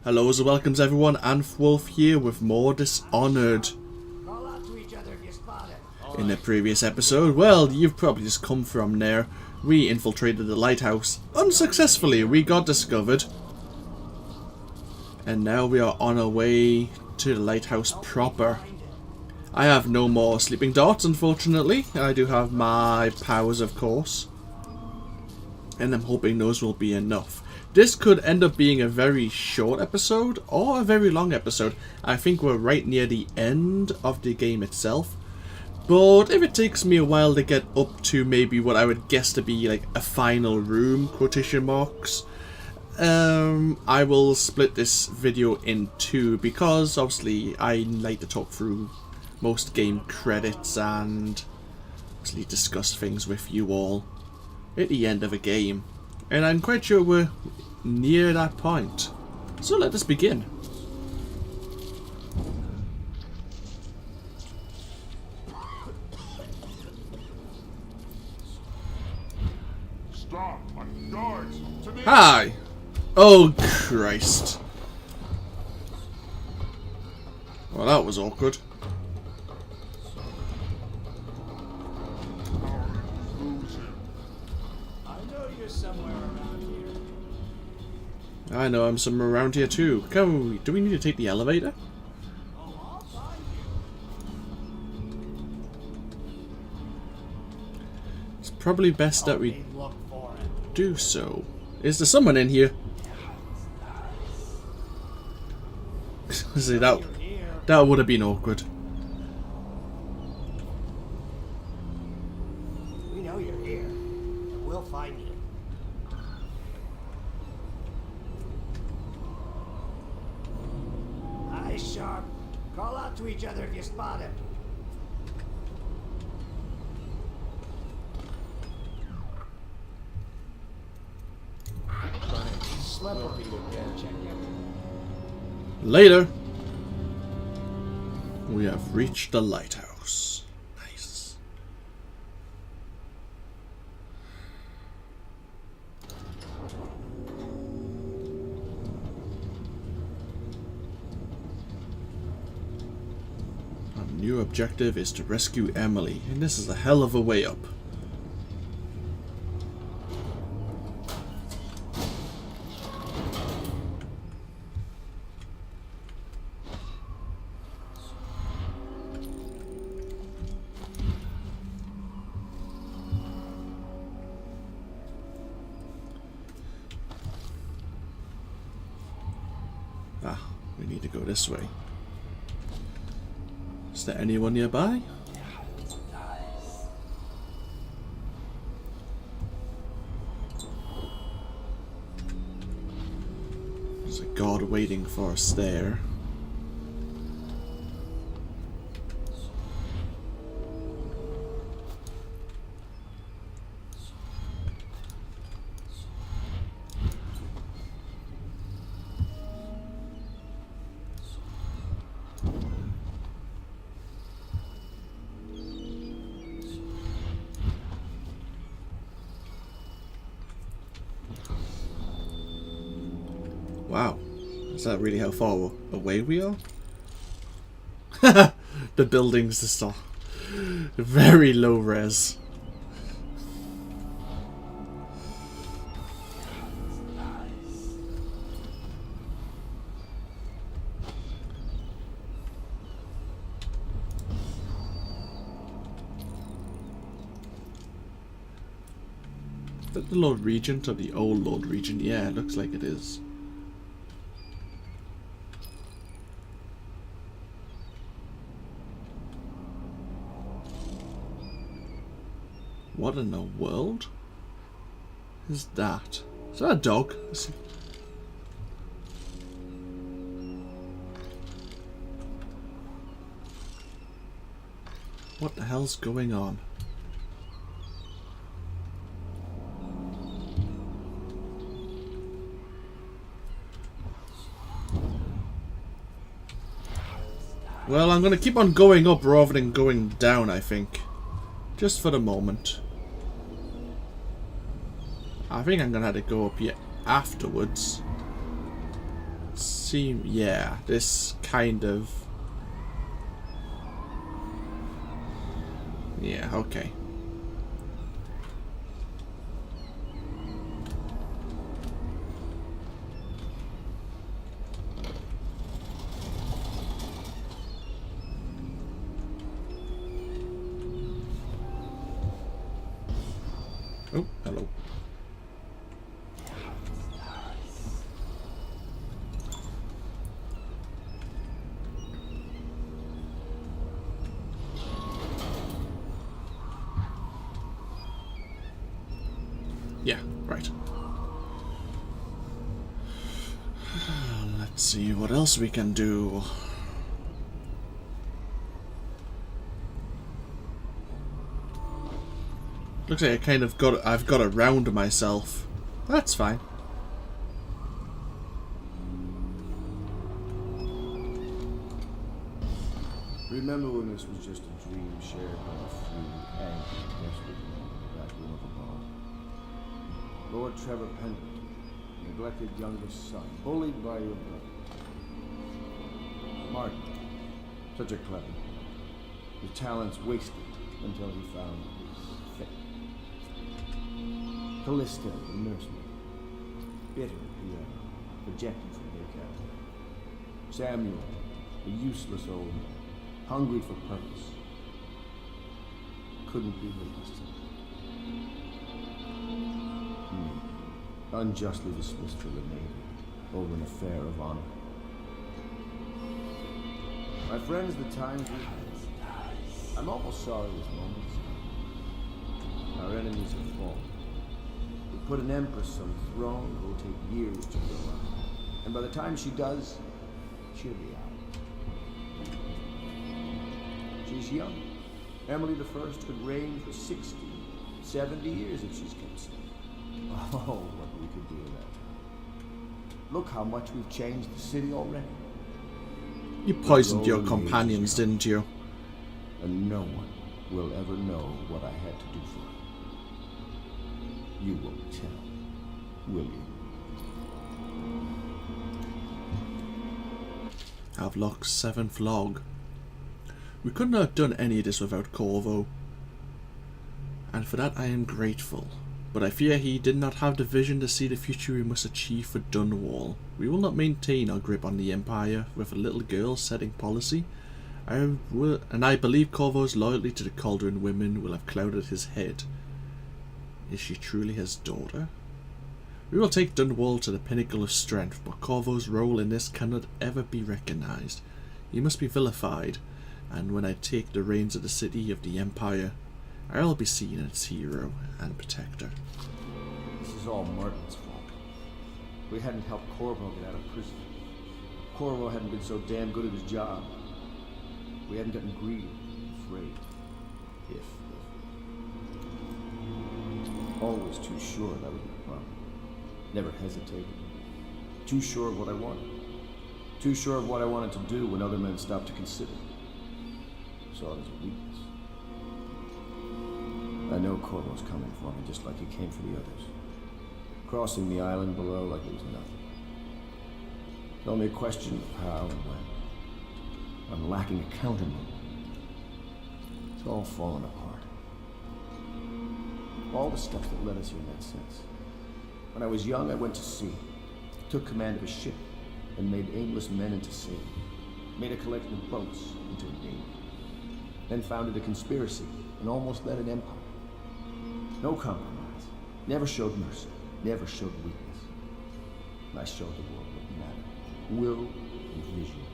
Hello and welcome everyone, AnthWolf here with more Dishonored. In the previous episode, well, you've probably just come from there. We infiltrated the lighthouse. Unsuccessfully, we got discovered. And now we are on our way to the lighthouse proper. I have no more sleeping darts, unfortunately. I do have my powers, of course. And I'm hoping those will be enough. This could end up being a very short episode or a very long episode. I think we're right near the end of the game itself. But if it takes me a while to get up to maybe what I would guess to be like a final room, quotation marks, I will split this video in two because obviously I like to talk through most game credits and obviously discuss things with you all at the end of a game. And I'm quite sure we're near that point. So let us begin. Stop! On guards! To me! Hi! Oh Christ. Well, that was awkward. I know I'm somewhere around here too. Do we need to take the elevator? It's probably best that we do so. Is there someone in here? See, that would have been awkward. We know you're here. We'll find you. Eyes sharp. Call out to each other if you spot him. Slippery. Later. We have reached the lighthouse. Nice. Our new objective is to rescue Emily, and this is a hell of a way up. We need to go this way. Is there anyone nearby? There's a guard waiting for us there. Wow, is that really how far away we are? The buildings just are very low res. Is that the Lord Regent or the old Lord Regent? Yeah, it looks like it is. What in the world is that? Is that a dog? What the hell's going on? Well, I'm gonna keep on going up rather than going down, I think. Just for the moment. I think I'm gonna have to go up here afterwards. Let's Yeah, this kind of... Yeah, okay. Oh, hello. Yeah, right. Let's see what else we can do. Looks like I've got around myself. That's fine. Remember when this was just a dream shared by a few angry, desperate men in the back room of a bar? Lord Trevor Pendleton, neglected youngest son, bullied by your brother. Martin, such a clever boy. His talents wasted until he found his fate. Callista, the nursemaid, bitter piano, rejected from their cabin. Samuel, the useless old man, hungry for purpose, couldn't be released. Unjustly dismissed from the Navy over an affair of honor. My friends, the times we had. I'm almost sorry this moment's come. Our enemies have fallen. We put an empress on the throne who will take years to grow up. And by the time she does, she'll be out. She's young. Emily the First could reign for 60, 70 years if she's kept safe. Oh, what we could do in that time. Look how much we've changed the city already. You poisoned your companions, didn't you? And no one will ever know what I had to do for it. You won't tell, will you? Havelock's 7th log. We couldn't have done any of this without Corvo, and for that I am grateful. But I fear he did not have the vision to see the future we must achieve for Dunwall. We will not maintain our grip on the Empire with a little girl setting policy. I believe Corvo's loyalty to the Kaldwin women will have clouded his head. Is she truly his daughter? We will take Dunwall to the pinnacle of strength, but Corvo's role in this cannot ever be recognized. He must be vilified, and when I take the reins of the city of the Empire, I'll be seen as hero and protector. This is all Martin's fault. We hadn't helped Corvo get out of prison. Corvo hadn't been so damn good at his job. We hadn't gotten greedy, afraid. Always too sure that was my problem. Never hesitated. Too sure of what I wanted. Too sure of what I wanted to do when other men stopped to consider. Saw it as a weakness. I know Corvo's coming for me, just like he came for the others. Crossing the island below like it was nothing. It's only a question of how and when. I'm lacking a countermove. It's all falling apart. All the stuff that led us here made sense. When I was young, I went to sea. Took command of a ship and made aimless men into sailors. Made a collection of boats into a navy. Then founded a conspiracy and almost led an empire. No compromise. Never showed mercy. Never showed weakness. I showed the world what mattered. Will and vision.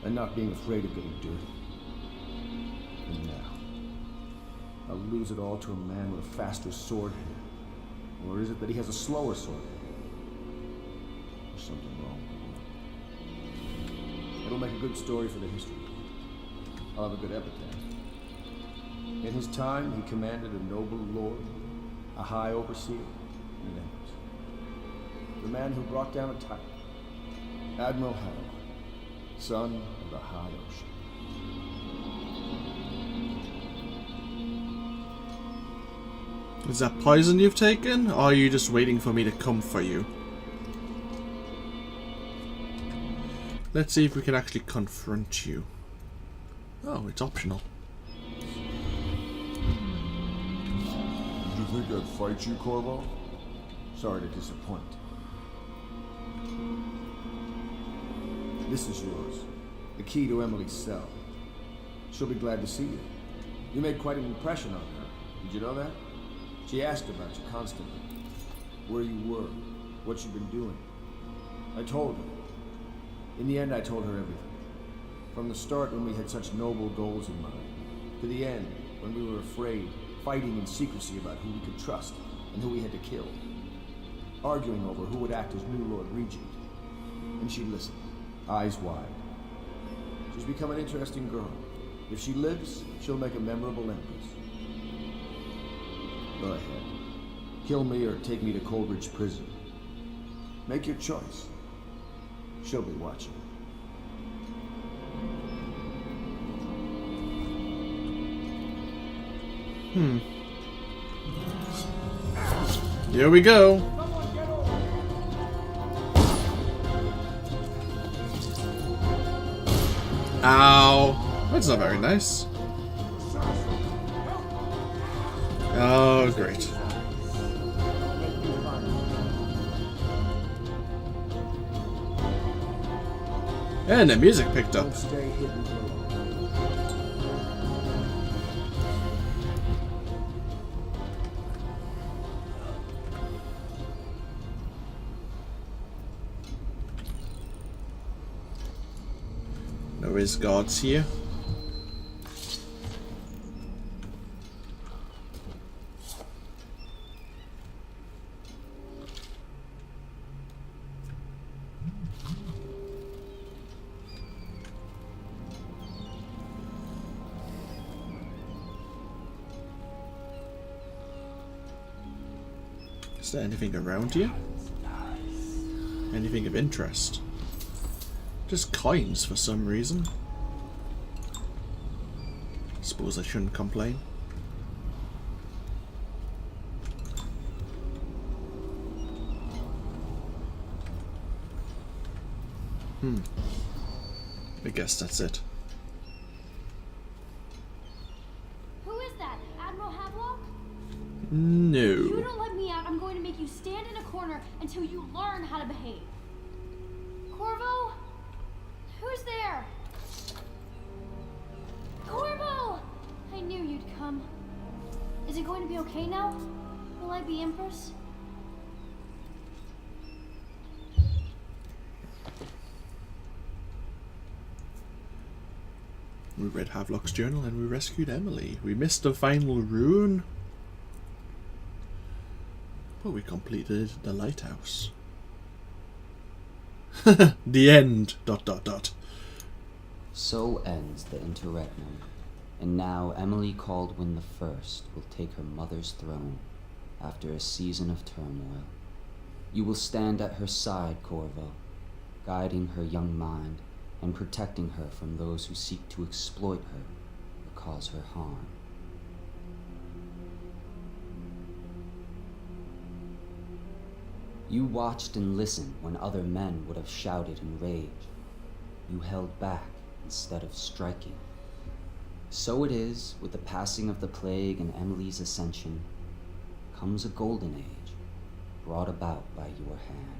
And not being afraid of getting dirty. And now, I'll lose it all to a man with a faster sword hand. Or is it that he has a slower sword hand? There's something wrong with him. It'll make a good story for the history. I'll have a good epitaph. In his time, he commanded a noble lord, a high overseer, and an empress. The man who brought down a tyrant, Admiral Havelock, son of the high ocean. Is that poison you've taken, or are you just waiting for me to come for you? Let's see if we can actually confront you. Oh, it's optional. Did you think I'd fight you, Corvo? Sorry to disappoint. This is yours. The key to Emily's cell. She'll be glad to see you. You made quite an impression on her. Did you know that? She asked about you constantly. Where you were, what you've been doing. I told her. In the end, I told her everything. From the start, when we had such noble goals in mind, to the end, when we were afraid, fighting in secrecy about who we could trust and who we had to kill. Arguing over who would act as new Lord Regent. And she listened, eyes wide. She's become an interesting girl. If she lives, she'll make a memorable empress. Go ahead. Kill me or take me to Coldridge Prison. Make your choice. She'll be watching. Here we go. Ow. That's not very nice. Oh, great. And the music picked up. Stay hidden for long. There is guards here. Is there anything around here? Anything of interest? Just coins for some reason. Suppose I shouldn't complain. I guess that's it. Who is that? Admiral Havelock? No. If you don't let me out, I'm going to make you stand in a corner until you learn how to behave. Corvo? Who's there? Corvo! I knew you'd come. Is it going to be okay now? Will I be Empress? We read Havelock's journal and we rescued Emily. We missed the final rune, but we completed the lighthouse. The end. ... So ends the interregnum, and now Emily Kaldwin the First will take her mother's throne after a season of turmoil. You will stand at her side, Corvo, guiding her young mind and protecting her from those who seek to exploit her or cause her harm. You watched and listened when other men would have shouted in rage. You held back instead of striking. So it is with the passing of the plague and Emily's ascension, comes a golden age brought about by your hand.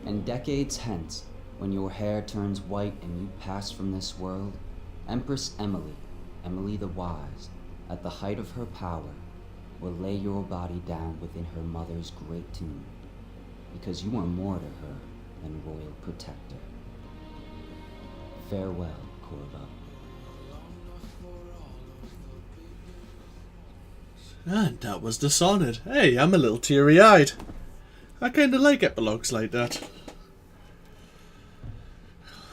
And decades hence, when your hair turns white and you pass from this world, Empress Emily, Emily the Wise, at the height of her power, will lay your body down within her mother's great tomb, because you are more to her than royal protector. Farewell, Corvo. And that was Dishonored. Hey, I'm a little teary-eyed. I kinda like epilogues like that.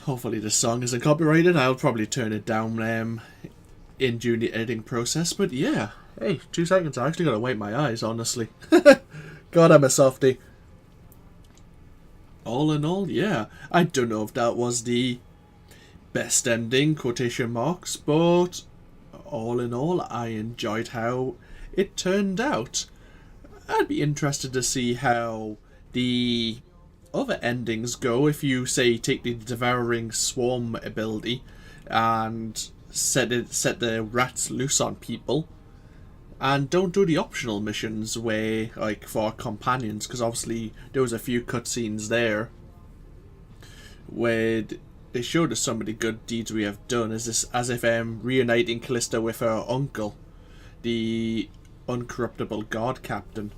Hopefully this song isn't copyrighted. I'll probably turn it down during the editing process. But yeah, hey, 2 seconds. I actually gotta wipe my eyes, honestly. God, I'm a softie. all in all, yeah. I don't know if that was the best ending, quotation marks, but all in all, I enjoyed how it turned out. I'd be interested to see how the other endings go if you, say, take the Devouring Swarm ability and set the rats loose on people, and don't do the optional missions where, like, for companions, because obviously there was a few cutscenes there where they showed us some of the good deeds we have done, as if reuniting Callista with her uncle, the uncorruptible guard captain.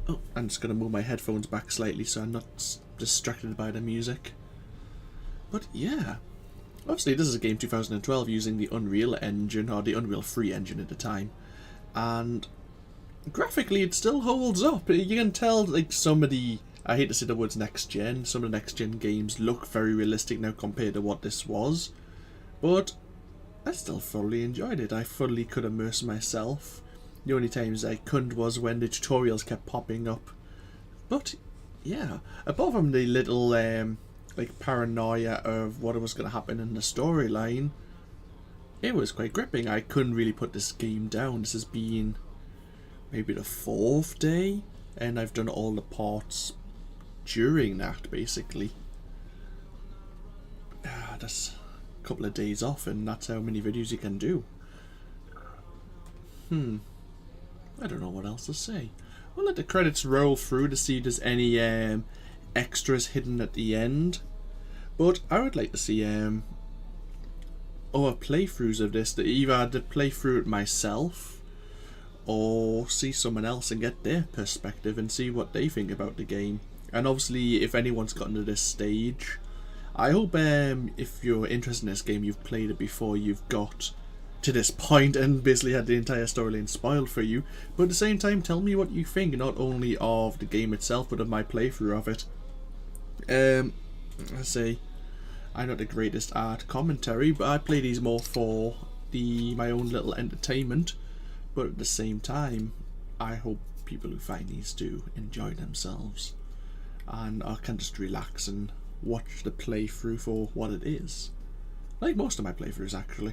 Oh, I'm just going to move my headphones back slightly so I'm not distracted by the music. But yeah, obviously this is a game 2012 using the Unreal engine, or the Unreal 3 engine at the time, and graphically it still holds up. You can tell, like, some of the, I hate to say the words next gen, some of the next gen games look very realistic now compared to what this was, but I still thoroughly enjoyed it. I fully could immerse myself. The only times I couldn't was when the tutorials kept popping up. But yeah, apart from the little like paranoia of what was going to happen in the storyline, it was quite gripping. I couldn't really put this game down. This has been maybe the 4th day, and I've done all the parts during that, basically. That's a couple of days off, and that's how many videos you can do. I don't know what else to say. We'll let the credits roll through to see if there's any extras hidden at the end. But I would like to see other playthroughs of this, that either to play through it myself or see someone else and get their perspective and see what they think about the game. And obviously, if anyone's gotten to this stage, I hope if you're interested in this game, you've played it before, you've got to this point and basically had the entire storyline spoiled for you. But at the same time, tell me what you think, not only of the game itself, but of my playthrough of it. I say, I'm not the greatest at commentary, but I play these more for my own little entertainment. But at the same time, I hope people who find these do enjoy themselves, and I can just relax and watch the playthrough for what it is. Like most of my playthroughs, actually.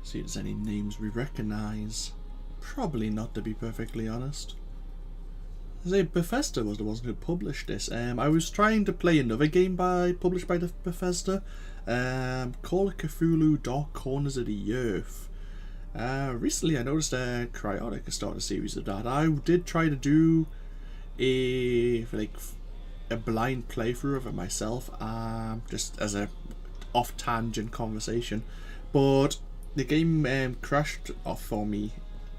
See if there's any names we recognise. Probably not, to be perfectly honest. Bethesda was the one who published this. I was trying to play another game published by Bethesda, Call of Cthulhu: Dark Corners of the Earth. Recently I noticed Cryotic has started a series of that. I did try to do a blind playthrough of it myself, just as a off-tangent conversation, but the game crashed off for me,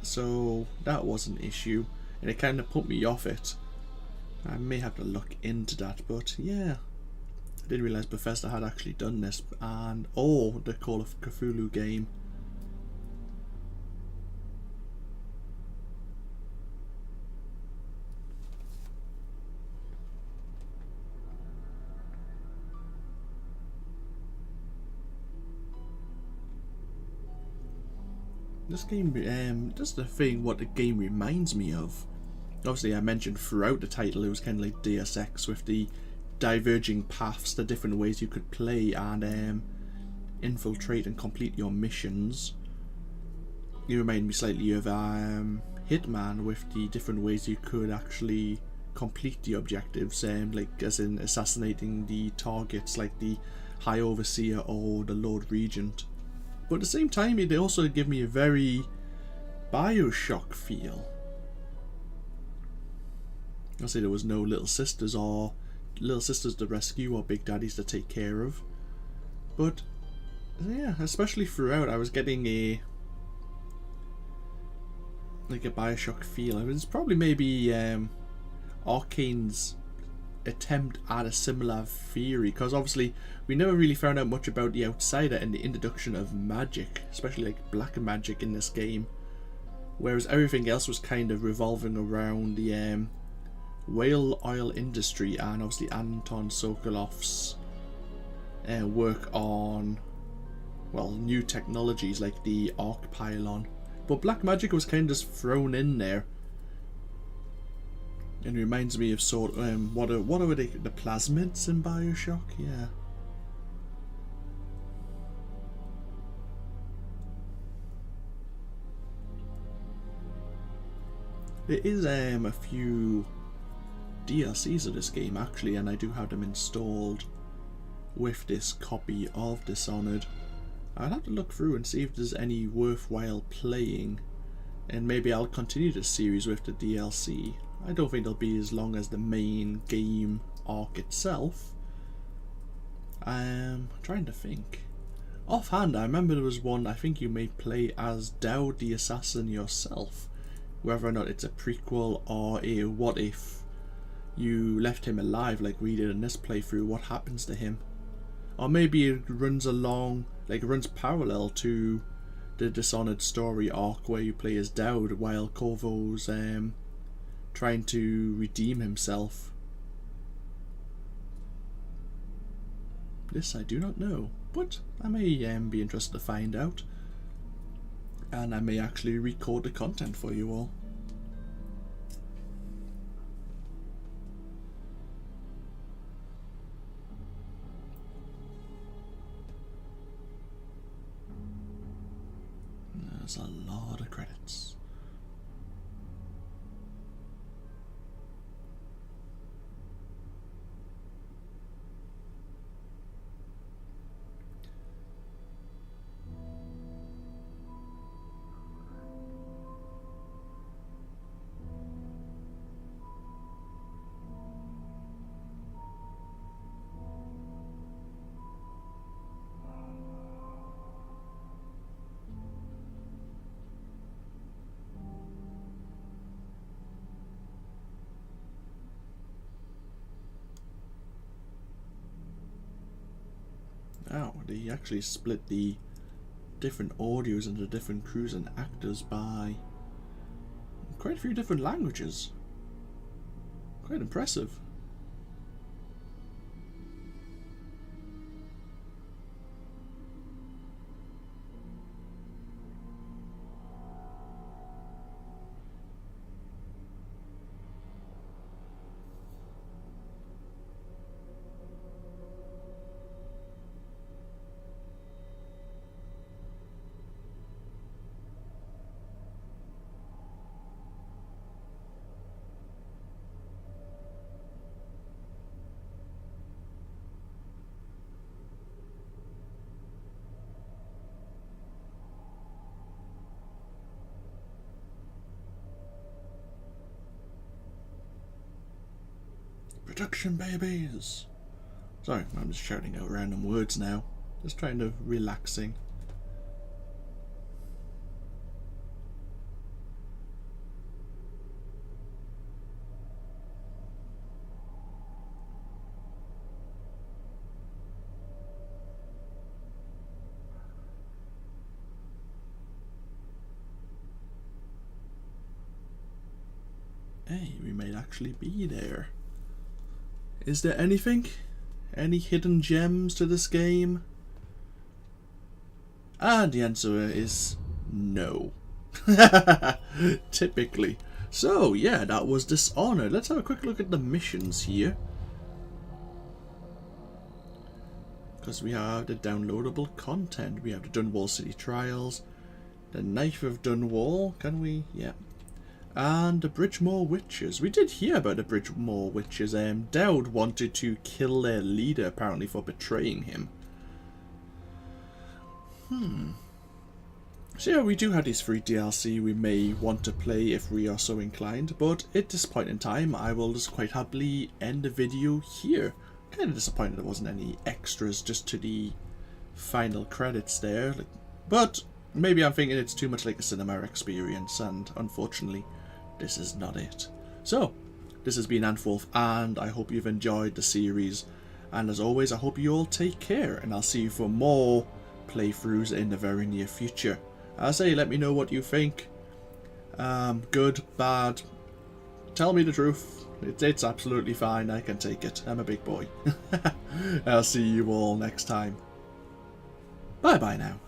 so that was an issue, and it kind of put me off it. I may have to look into that, but yeah, I didn't realise Bethesda had actually done this, and the Call of Cthulhu game. This game, just the thing what the game reminds me of. Obviously I mentioned throughout the title it was kind of like Deus Ex, with the diverging paths, the different ways you could play and infiltrate and complete your missions. You remind me slightly of Hitman, with the different ways you could actually complete the objectives, like as in assassinating the targets like the High Overseer or the Lord Regent. But at the same time, they also give me a very Bioshock feel. I'll say there was no little sisters to rescue or big daddies to take care of. But yeah, especially throughout, I was getting a Bioshock feel. It's probably maybe Arcane's attempt at a similar theory, because obviously we never really found out much about the Outsider and the introduction of magic, especially like black magic in this game, whereas everything else was kind of revolving around the whale oil industry, and obviously Anton Sokolov's work on, well, new technologies like the arc pylon. But black magic was kind of just thrown in there, and reminds me of what are they, the plasmids in Bioshock? Yeah. There is a few DLCs of this game actually, and I do have them installed with this copy of Dishonored. I'll have to look through and see if there's any worthwhile playing, and maybe I'll continue the series with the DLC. I don't think they'll be as long as the main game arc itself. I'm trying to think. Offhand, I remember there was one I think you may play as Dowd the Assassin yourself. Whether or not it's a prequel or a what if you left him alive like we did in this playthrough, what happens to him? Or maybe it runs along, like it runs parallel to the Dishonored story arc where you play as Dowd while Corvo's trying to redeem himself. This I do not know, but I may be interested to find out. And I may actually record the content for you all. There's a lot of credits. Oh, they actually split the different audios into different crews and actors by quite a few different languages. Quite impressive. Production babies! Sorry, I'm just shouting out random words now. Just trying to relaxing. Hey, we might actually be there. Is there anything? Any hidden gems to this game? And the answer is no. Typically. So, yeah, that was Dishonored. Let's have a quick look at the missions here. Because we have the downloadable content. We have the Dunwall City Trials, the Knife of Dunwall. Can we? Yeah. And the Bridgemore Witches. We did hear about the Bridgemore Witches. Dowd wanted to kill their leader, apparently, for betraying him. So yeah, we do have these free DLC we may want to play if we are so inclined, but at this point in time, I will just quite happily end the video here. Kind of disappointed there wasn't any extras just to the final credits there, but maybe I'm thinking it's too much like a cinema experience, and unfortunately, this is not it. So, this has been AnthWolf, and I hope you've enjoyed the series. And as always, I hope you all take care, and I'll see you for more playthroughs in the very near future. As I say, let me know what you think. Good, bad, tell me the truth. It's absolutely fine. I can take it. I'm a big boy. I'll see you all next time. Bye-bye now.